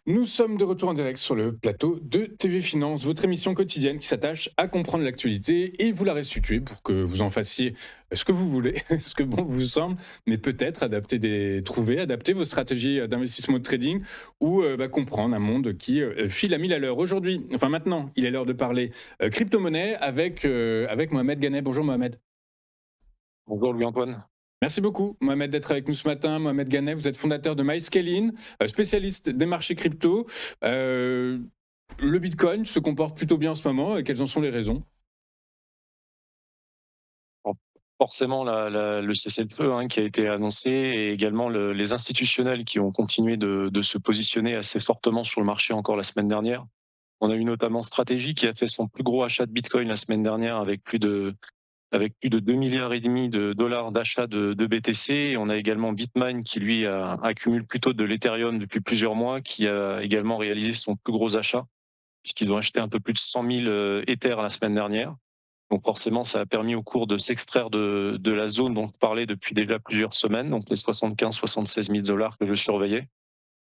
Nous sommes de retour en direct sur le plateau de TV Finance, votre émission quotidienne qui s'attache à comprendre l'actualité et vous la restituer pour que vous en fassiez ce que vous voulez, ce que bon vous semble, mais peut-être adapter vos stratégies d'investissement de trading ou comprendre un monde qui file à 1000 à l'heure. Aujourd'hui, enfin maintenant, il est l'heure de parler crypto-monnaie avec Mohamed Ganet. Bonjour Mohamed. Bonjour Louis-Antoine. Merci beaucoup, Mohamed, d'être avec nous ce matin. Mohamed Ganet, vous êtes fondateur de MyScaling, spécialiste des marchés crypto. Euh, le Bitcoin se comporte plutôt bien en ce moment. Et quelles en sont les raisons? Bon, forcément, le cessez-le-feu qui a été annoncé et également les institutionnels qui ont continué de se positionner assez fortement sur le marché encore la semaine dernière. On a eu notamment Stratégie qui a fait son plus gros achat de Bitcoin la semaine dernière avec plus de 2 milliards et demi de dollars d'achat de BTC. Et on a également Bitmain qui lui accumule plutôt de l'Ethereum depuis plusieurs mois, qui a également réalisé son plus gros achat puisqu'ils ont acheté un peu plus de 100 000 Ether la semaine dernière. Donc forcément, ça a permis au cours de s'extraire de la zone dont je parlais depuis déjà plusieurs semaines, donc les 75-76 000 dollars que je surveillais.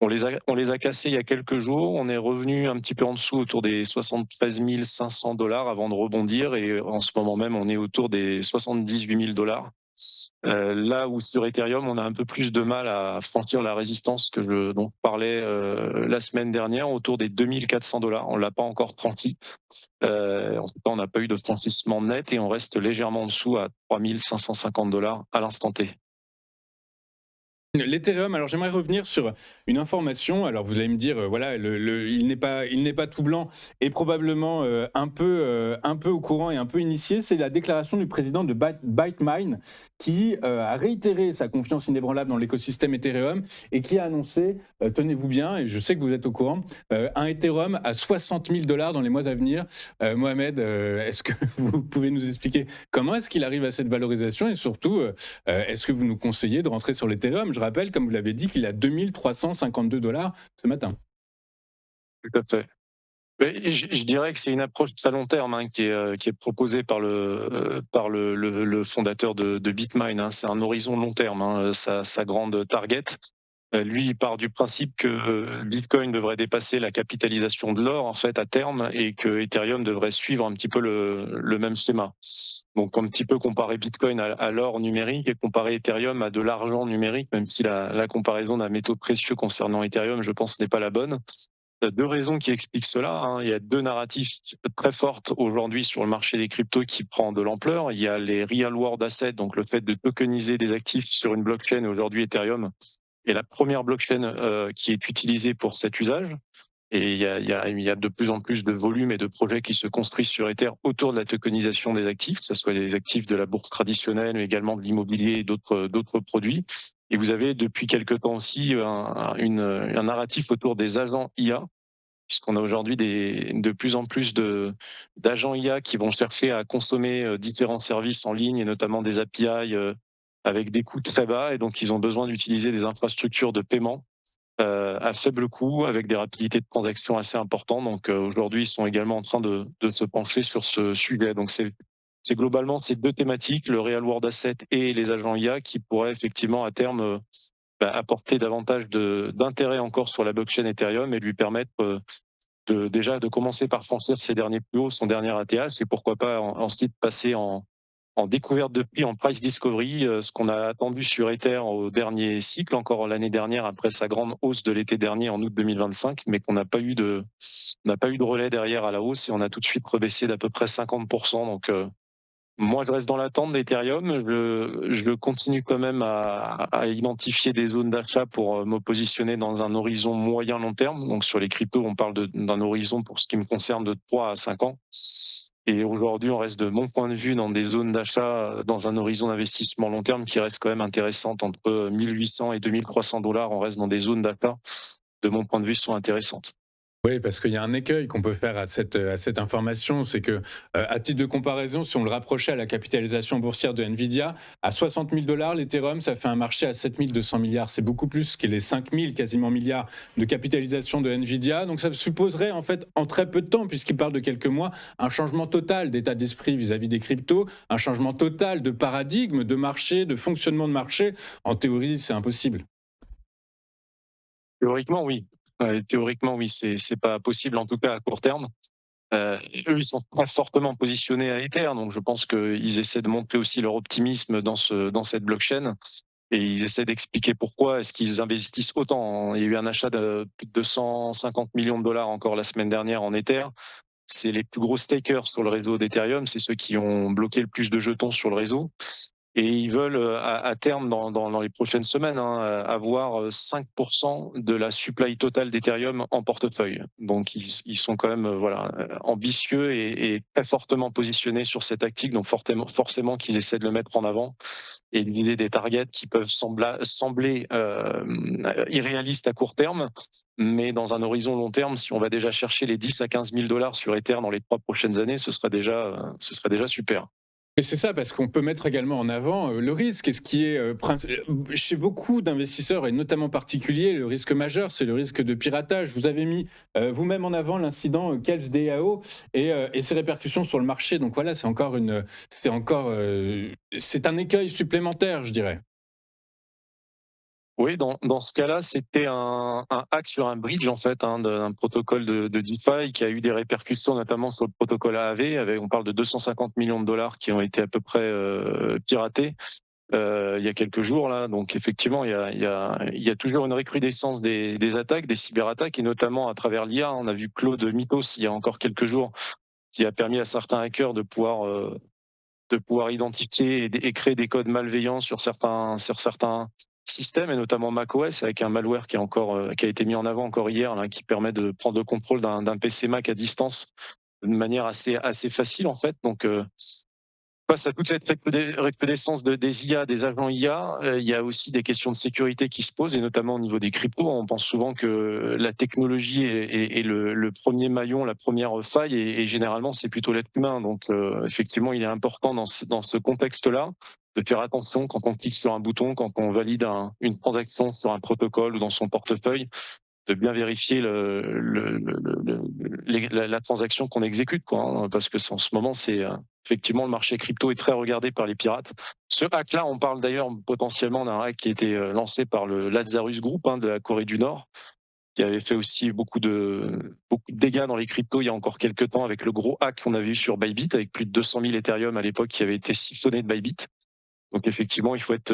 On les a cassés il y a quelques jours. On est revenu un petit peu en dessous, autour des 73 500 dollars avant de rebondir. Et en ce moment même, on est autour des 78 000 dollars. Là où sur Ethereum, on a un peu plus de mal à franchir la résistance dont je parlais la semaine dernière, autour des 2400 dollars. On l'a pas encore franchi. En tout cas, on n'a pas eu de franchissement net et on reste légèrement en dessous à 3 550 dollars à l'instant T. L'Ethereum, alors j'aimerais revenir sur une information. Alors vous allez me dire, voilà, il n'est pas tout blanc et probablement un peu au courant et un peu initié. C'est la déclaration du président de ByteMine qui a réitéré sa confiance inébranlable dans l'écosystème Ethereum et qui a annoncé, tenez-vous bien, et je sais que vous êtes au courant, un Ethereum à 60 000 dollars dans les mois à venir. Mohamed, est-ce que vous pouvez nous expliquer comment est-ce qu'il arrive à cette valorisation et surtout, est-ce que vous nous conseillez de rentrer sur l'Ethereum? Je rappelle, comme vous l'avez dit, qu'il a 2352 dollars ce matin. Tout à fait. Mais je dirais que c'est une approche très long terme qui est proposée par le fondateur de Bitmain. C'est un horizon long terme, sa grande target. Lui, il part du principe que Bitcoin devrait dépasser la capitalisation de l'or en fait à terme et que Ethereum devrait suivre un petit peu le même schéma. Donc un petit peu comparer Bitcoin à l'or numérique et comparer Ethereum à de l'argent numérique, même si la comparaison d'un métaux précieux concernant Ethereum, je pense, n'est pas la bonne. Il y a deux raisons qui expliquent cela. Il y a deux narratifs très fortes aujourd'hui sur le marché des cryptos qui prend de l'ampleur. Il y a les real world assets, donc le fait de tokeniser des actifs sur une blockchain. Aujourd'hui, Ethereum est la première blockchain qui est utilisée pour cet usage. Et il y a de plus en plus de volumes et de projets qui se construisent sur Ether autour de la tokenisation des actifs, que ce soit des actifs de la bourse traditionnelle, mais également de l'immobilier et d'autres produits. Et vous avez depuis quelque temps aussi un narratif autour des agents IA, puisqu'on a aujourd'hui de plus en plus d'agents IA qui vont chercher à consommer différents services en ligne et notamment des API avec des coûts très bas. Et donc, ils ont besoin d'utiliser des infrastructures de paiement à faible coût, avec des rapidités de transaction assez importantes. Donc aujourd'hui, ils sont également en train de se pencher sur ce sujet. Donc c'est globalement ces deux thématiques, le real world asset et les agents IA, qui pourraient effectivement à terme apporter davantage d'intérêt encore sur la blockchain Ethereum et lui permettre déjà de commencer par franchir ses derniers plus hauts, son dernier ATH, et pourquoi pas ensuite passer en découverte de prix, en price discovery, ce qu'on a attendu sur Ether au dernier cycle, encore l'année dernière, après sa grande hausse de l'été dernier en août 2025, mais qu'on n'a pas eu de relais derrière à la hausse et on a tout de suite rebaissé d'à peu près 50%. Donc, moi, je reste dans l'attente d'Ethereum. Je continue quand même à identifier des zones d'achat pour me positionner dans un horizon moyen-long terme. Donc, sur les cryptos, on parle d'un horizon, pour ce qui me concerne, de 3 à 5 ans. Et aujourd'hui, on reste, de mon point de vue, dans des zones d'achat dans un horizon d'investissement long terme qui reste quand même intéressante. Entre 1800 et 2300 dollars, on reste dans des zones d'achat, de mon point de vue, qui sont intéressantes. Oui, parce qu'il y a un écueil qu'on peut faire à cette information, c'est que, à titre de comparaison, si on le rapprochait à la capitalisation boursière de Nvidia, à 60 000 dollars, l'Ethereum, ça fait un marché à 7 200 milliards. C'est beaucoup plus que les 5 000 quasiment milliards de capitalisation de Nvidia. Donc ça supposerait, en fait, en très peu de temps, puisqu'il parle de quelques mois, un changement total d'état d'esprit vis-à-vis des cryptos, un changement total de paradigme, de marché, de fonctionnement de marché. En théorie, c'est impossible. Théoriquement, oui. Théoriquement, oui, c'est pas possible, en tout cas à court terme. Eux, ils sont très fortement positionnés à Ether, donc je pense qu'ils essaient de montrer aussi leur optimisme dans cette blockchain et ils essaient d'expliquer pourquoi est-ce qu'ils investissent autant. Il y a eu un achat de plus de 250 millions de dollars encore la semaine dernière en Ether. C'est les plus gros stakers sur le réseau d'Ethereum, c'est ceux qui ont bloqué le plus de jetons sur le réseau. Et ils veulent, à terme, dans les prochaines semaines, hein, avoir 5% de la supply totale d'Ethereum en portefeuille. Donc ils sont quand même voilà, ambitieux et très fortement positionnés sur cette tactique, donc forcément qu'ils essaient de le mettre en avant et de viser des targets qui peuvent sembler irréalistes à court terme, mais dans un horizon long terme, si on va déjà chercher les 10 à 15 000 dollars sur Ether dans les 3 prochaines années, ce serait déjà super. Et c'est ça, parce qu'on peut mettre également en avant le risque. Et ce qui est, chez beaucoup d'investisseurs, et notamment particuliers, le risque majeur, c'est le risque de piratage. Vous avez mis vous-même en avant l'incident Kelp DAO et ses répercussions sur le marché. Donc voilà, c'est un écueil supplémentaire, je dirais. Oui, dans ce cas-là, c'était un hack sur un bridge en fait, hein, d'un protocole de DeFi qui a eu des répercussions notamment sur le protocole AAV. On parle de 250 millions de dollars qui ont été à peu près piratés il y a quelques jours là. Donc effectivement, il y a toujours une recrudescence des attaques, des cyberattaques et notamment à travers l'IA. On a vu Claude Mythos il y a encore quelques jours qui a permis à certains hackers de pouvoir identifier et créer des codes malveillants sur certains systèmes, et notamment macOS, avec un malware qui a été mis en avant encore hier, là, qui permet de prendre le contrôle d'un PC Mac à distance de manière assez facile, en fait. Donc, face à toute cette recrudescence des IA, des agents IA, il y a aussi des questions de sécurité qui se posent, et notamment au niveau des cryptos. On pense souvent que la technologie est le premier maillon, la première faille, et généralement c'est plutôt l'être humain. Donc effectivement, il est important dans ce contexte-là de faire attention quand on clique sur un bouton, quand on valide une transaction sur un protocole ou dans son portefeuille, de bien vérifier la transaction qu'on exécute, quoi, hein, parce que en ce moment, c'est effectivement le marché crypto est très regardé par les pirates. Ce hack-là, on parle d'ailleurs potentiellement d'un hack qui a été lancé par le Lazarus Group, hein, de la Corée du Nord, qui avait fait aussi beaucoup de dégâts dans les cryptos il y a encore quelques temps avec le gros hack qu'on avait eu sur Bybit, avec plus de 200 000 Ethereum à l'époque qui avait été siphonné de Bybit. Donc effectivement, il faut être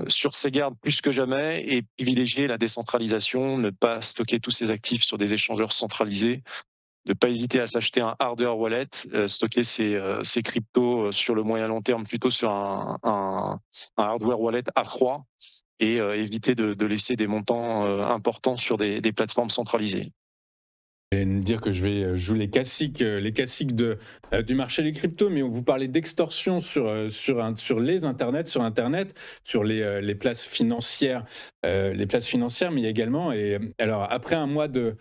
sur ses gardes plus que jamais et privilégier la décentralisation, ne pas stocker tous ses actifs sur des échangeurs centralisés, ne pas hésiter à s'acheter un hardware wallet, stocker ses cryptos sur le moyen long terme plutôt sur un hardware wallet à froid et éviter de laisser des montants importants sur des plateformes centralisées. Et me dire que je vais jouer les classiques du marché des cryptos, mais on vous parlait d'extorsion sur les internets, sur Internet, sur les places financières, mais il y a également, et alors après un mois de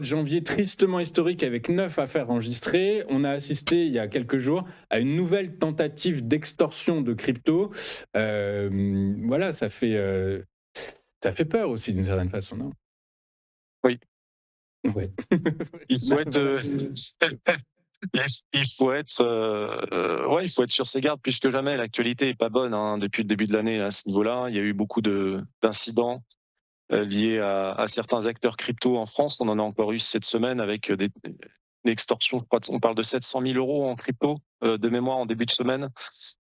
janvier tristement historique avec 9 affaires enregistrées, on a assisté il y a quelques jours à une nouvelle tentative d'extorsion de crypto. Voilà, ça fait peur aussi d'une certaine façon, non? Oui, Ouais. il faut être, Voilà. ouais, il faut être sur ses gardes plus que jamais. L'actualité est pas bonne, hein, depuis le début de l'année à ce niveau-là. Il y a eu beaucoup d'incidents liés à certains acteurs crypto en France. On en a encore eu cette semaine avec une extorsion. Je crois on parle de 700 000 euros en crypto de mémoire en début de semaine.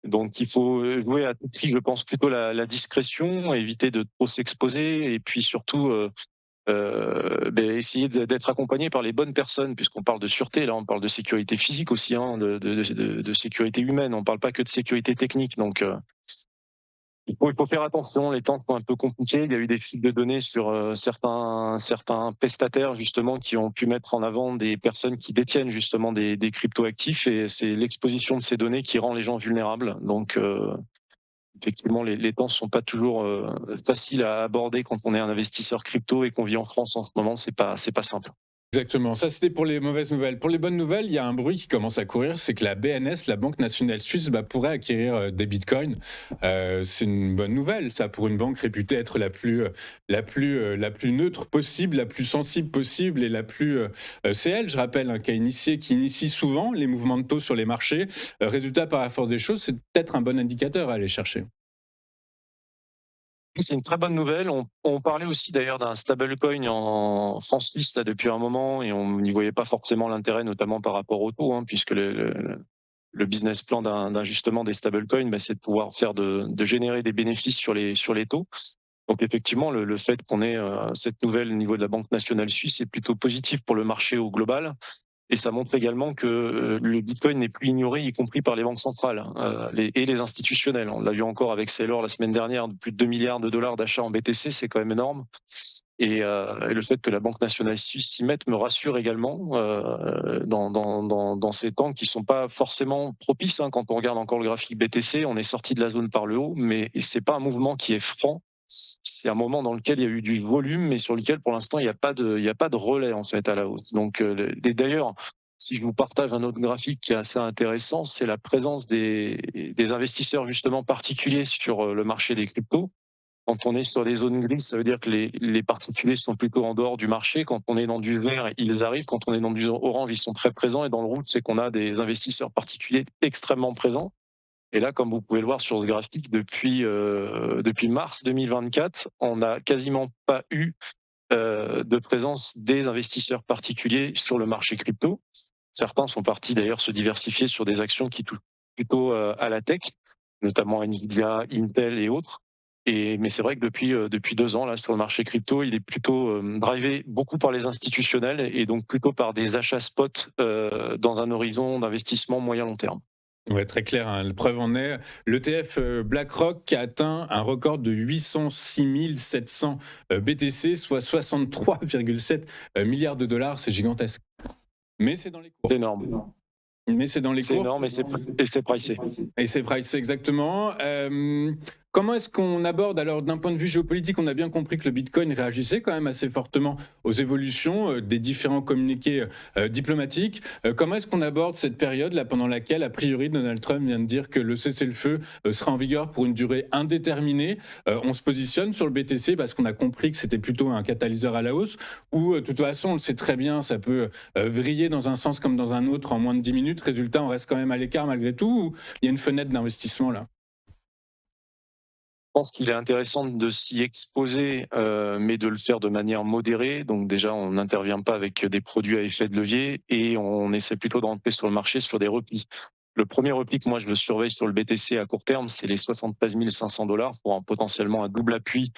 Donc il faut jouer à tout prix, je pense, plutôt la discrétion, éviter de trop s'exposer et puis surtout essayer d'être accompagné par les bonnes personnes, puisqu'on parle de sûreté, là on parle de sécurité physique aussi, hein, de sécurité humaine, on ne parle pas que de sécurité technique. Donc il faut faire attention, les temps sont un peu compliqués, il y a eu des fuites de données sur certains prestataires justement qui ont pu mettre en avant des personnes qui détiennent justement des cryptoactifs, et c'est l'exposition de ces données qui rend les gens vulnérables. Donc effectivement, les temps ne sont pas toujours faciles à aborder quand on est un investisseur crypto et qu'on vit en France en ce moment. C'est pas simple. Exactement, ça c'était pour les mauvaises nouvelles. Pour les bonnes nouvelles, il y a un bruit qui commence à courir, c'est que la BNS, la Banque nationale suisse, pourrait acquérir des bitcoins. C'est une bonne nouvelle, ça, pour une banque réputée être la plus neutre possible, la plus sensible possible et la plus... c'est elle, je rappelle, hein, qui initie souvent les mouvements de taux sur les marchés. Résultat, par la force des choses, c'est peut-être un bon indicateur à aller chercher. C'est une très bonne nouvelle. On parlait aussi d'ailleurs d'un stablecoin en France-Suisse là, depuis un moment et on n'y voyait pas forcément l'intérêt, notamment par rapport au taux, hein, puisque le business plan d'un justement des stablecoins, c'est de pouvoir faire de générer des bénéfices sur les taux. Donc effectivement, le fait qu'on ait cette nouvelle au niveau de la Banque nationale suisse est plutôt positif pour le marché au global. Et ça montre également que le Bitcoin n'est plus ignoré, y compris par les banques centrales et les institutionnels. On l'a vu encore avec Saylor la semaine dernière, de plus de 2 milliards de dollars d'achats en BTC, c'est quand même énorme. Et le fait que la Banque nationale suisse s'y mette me rassure également dans ces temps qui sont pas forcément propices. Hein. Quand on regarde encore le graphique BTC, on est sorti de la zone par le haut, mais c'est pas un mouvement qui est franc. C'est un moment dans lequel il y a eu du volume, mais sur lequel pour l'instant il n'y a pas de relais en fait à la hausse. Donc et d'ailleurs, si je vous partage un autre graphique qui est assez intéressant, c'est la présence des investisseurs justement particuliers sur le marché des cryptos. Quand on est sur des zones grises, ça veut dire que les particuliers sont plutôt en dehors du marché. Quand on est dans du vert, ils arrivent. Quand on est dans du orange, ils sont très présents. Et dans le rouge, c'est qu'on a des investisseurs particuliers extrêmement présents. Et là, comme vous pouvez le voir sur ce graphique, depuis mars 2024, on n'a quasiment pas eu de présence des investisseurs particuliers sur le marché crypto. Certains sont partis d'ailleurs se diversifier sur des actions qui touchent plutôt à la tech, notamment Nvidia, Intel et autres. Mais c'est vrai que depuis 2 ans, là, sur le marché crypto, il est plutôt drivé beaucoup par les institutionnels et donc plutôt par des achats spot dans un horizon d'investissement moyen-long terme. Ouais, très clair, hein. La preuve en est, l'ETF BlackRock qui a atteint un record de 806 700 BTC, soit 63,7 milliards de dollars. C'est gigantesque. Mais c'est dans les C'est cours. énorme. Mais c'est dans les C'est cours. énorme et c'est pricé. Et c'est price, exactement. Comment est-ce qu'on aborde, alors d'un point de vue géopolitique, on a bien compris que le Bitcoin réagissait quand même assez fortement aux évolutions des différents communiqués diplomatiques. Comment est-ce qu'on aborde cette période là pendant laquelle, a priori, Donald Trump vient de dire que le cessez-le-feu sera en vigueur pour une durée indéterminée. On se positionne sur le BTC parce qu'on a compris que c'était plutôt un catalyseur à la hausse, ou de toute façon, on le sait très bien, ça peut vriller dans un sens comme dans un autre en moins de 10 minutes. Résultat, on reste quand même à l'écart malgré tout, ou il y a une fenêtre d'investissement là? Je pense qu'il est intéressant de s'y exposer, mais de le faire de manière modérée. Donc déjà, on n'intervient pas avec des produits à effet de levier et on essaie plutôt de rentrer sur le marché sur des replis. Le premier repli que moi je le surveille sur le BTC à court terme, c'est les 73 500 dollars pour potentiellement un double appui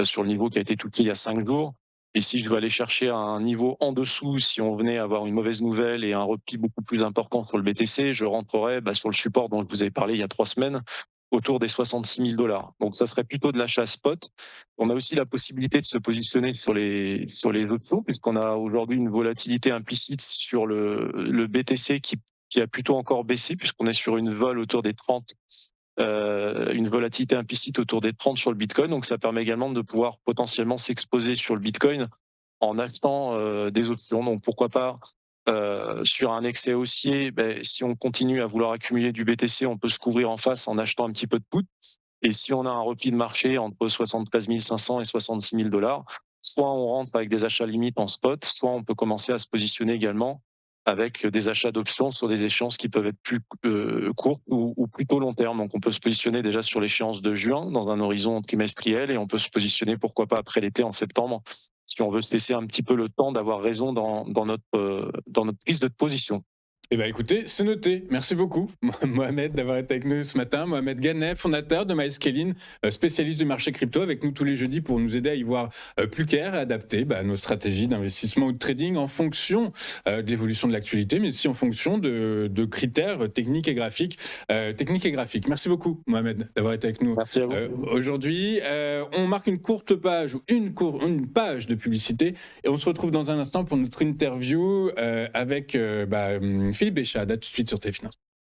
sur le niveau qui a été touché il y a 5 jours. Et si je dois aller chercher un niveau en dessous, si on venait avoir une mauvaise nouvelle et un repli beaucoup plus important sur le BTC, je rentrerai sur le support dont je vous avais parlé il y a 3 semaines, autour des 66 000 dollars. Donc ça serait plutôt de l'achat spot. On a aussi la possibilité de se positionner sur les options, puisqu'on a aujourd'hui une volatilité implicite sur le BTC qui a plutôt encore baissé, puisqu'on est sur une vol autour des 30, une volatilité implicite autour des 30 sur le Bitcoin. Donc ça permet également de pouvoir potentiellement s'exposer sur le Bitcoin en achetant des options. Donc pourquoi pas sur un excès haussier, si on continue à vouloir accumuler du BTC, on peut se couvrir en face en achetant un petit peu de put. Et si on a un repli de marché entre 73 500 et 66 000 dollars, soit on rentre avec des achats limites en spot, soit on peut commencer à se positionner également avec des achats d'options sur des échéances qui peuvent être plus courtes ou plutôt long terme. Donc on peut se positionner déjà sur l'échéance de juin dans un horizon trimestriel et on peut se positionner pourquoi pas après l'été en septembre si on veut se laisser un petit peu le temps d'avoir raison dans notre prise de position. Eh bien écoutez, c'est noté. Merci beaucoup Mohamed d'avoir été avec nous ce matin. Mohamed Ganef, fondateur de MyScaling, spécialiste du marché crypto, avec nous tous les jeudis pour nous aider à y voir plus clair et adapter nos stratégies d'investissement ou de trading en fonction de l'évolution de l'actualité, mais aussi en fonction de critères techniques et graphiques. Merci beaucoup Mohamed d'avoir été avec nous Merci à vous. aujourd'hui. On marque une courte page ou une page de publicité et on se retrouve dans un instant pour notre interview avec Philippe Béchade. À tout de suite sur TF Finances.